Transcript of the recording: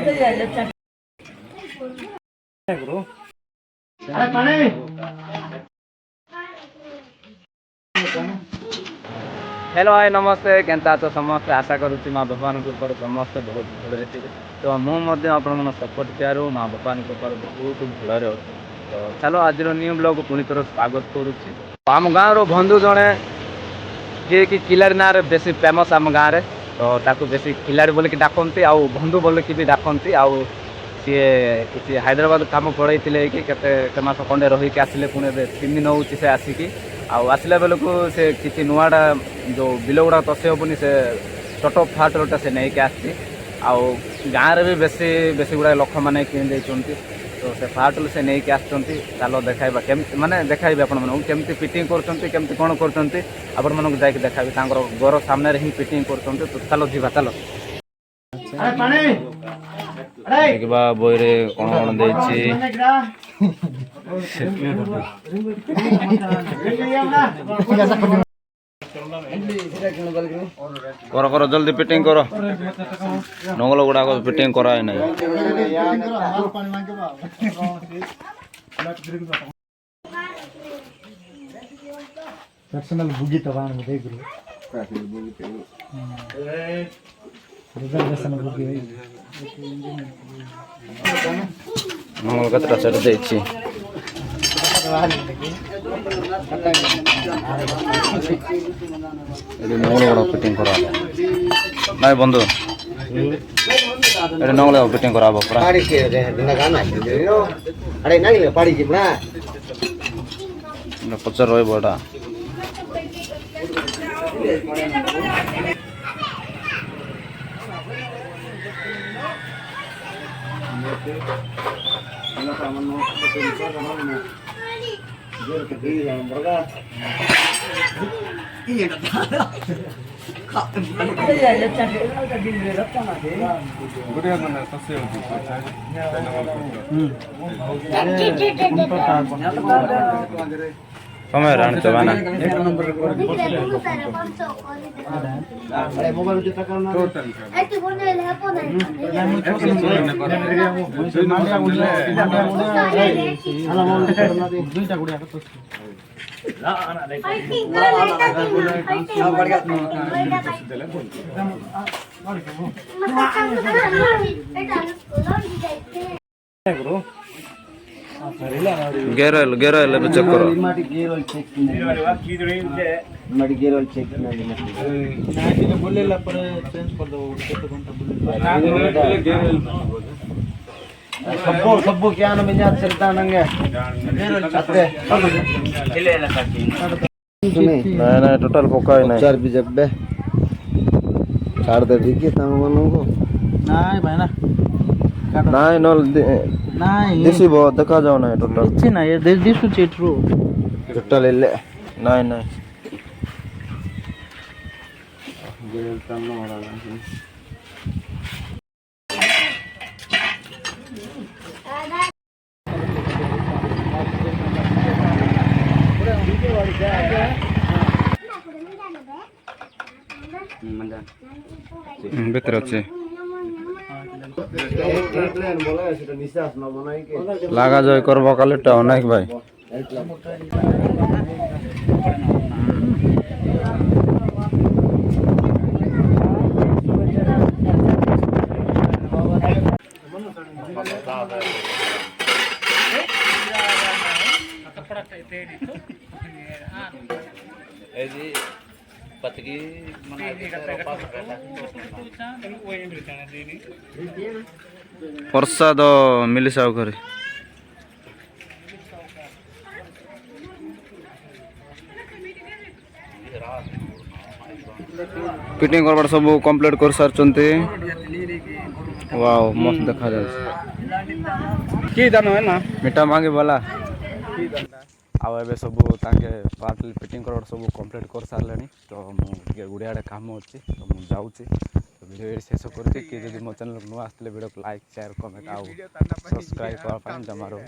Hello hi नमस्ते केन्ता तो समस्ते आशा करुच्ची माँ भगवान समस्ते बहुत भल तो मुझे आपण सपोर्ट दियारू माँ भगवान बहुत भल तो चलो आज न्यू ब्लॉग पुणी थर स्वागत करुच्ची आम गाँव बंधु जड़े जी कि किलाड़ी ना बेस फेमस आम गाँव में तो ताकू बेस किलाड़ी बोलिकी डाकती आउ बंधु बोलिकी भी डाकती आउ सी किसी हैदराबाद कम पड़े कि मस खंडे रहीकि आसिले पुणी 3 दिन हो आसिकी आसला बेलू से किसी नुआटा जो बिल गुड़ा तसे हेनी से छोट फाट रोटा से नहीं आसी गाँव में भी बेसी बेसी गुड़ा लोक मैंने किणी तो से फाट से नहीं आसुँच चलो देखा केमती माने देखा आपमती फिटिंग करमती कौन कर देखा घर सामने ही फिटिंग कर तो चलो जीवा चलो देखा बईरे कौन कौन देछि कर कर जल्दी फिटिंग कर नंगल गुड़ा फिटिंग करा है नहीं पर्सनल बुगी तो बाण में देख लो रिजर्वेशन बुगी नंगल कतरा सेट देछि नंगल गुड़ा फिटिंग करा नहीं बंधु ये नंगल फिटिंग करा पूरा पचार रहा समय राण चबाना गेरल गेरल चेक करो गेरल चेक बोलेला पर चेंज कर दो केते घंटा सब क्या न बिना चलता नंगे नहीं टोटल पोका ही नहीं चार भी जब बे छाड़ दे देखिए तम मनो को नहीं भाई ना नहीं नल नहीं देसी बहुत देखा जाओ ना टोटल अच्छे ना ये दिसु चेट्रो टोटल ले नहीं नहीं गेल तम न होला ना भीतर अच्छे लगा जाए करबा काले अनेक भाई पतगी प्रसाद मिली साहु घरे फिटिंग करबार सब कंप्लीट कर सारचंती वाओ मस्त देखा जाय की दान है ना मिठा मांगे वाला आवे सब ताके पार्ट फिटिंग करबार सब कंप्लीट कर सारलेनी तो मुझे गुड़िया काम अच्छी तो मुझे जाऊँगी तो वीडियो शेष करती कि जब मो चैनल नुआ आसते वीडियो को लाइक शेयर कमेंट आउ सब्सक्राइब करने जमारो।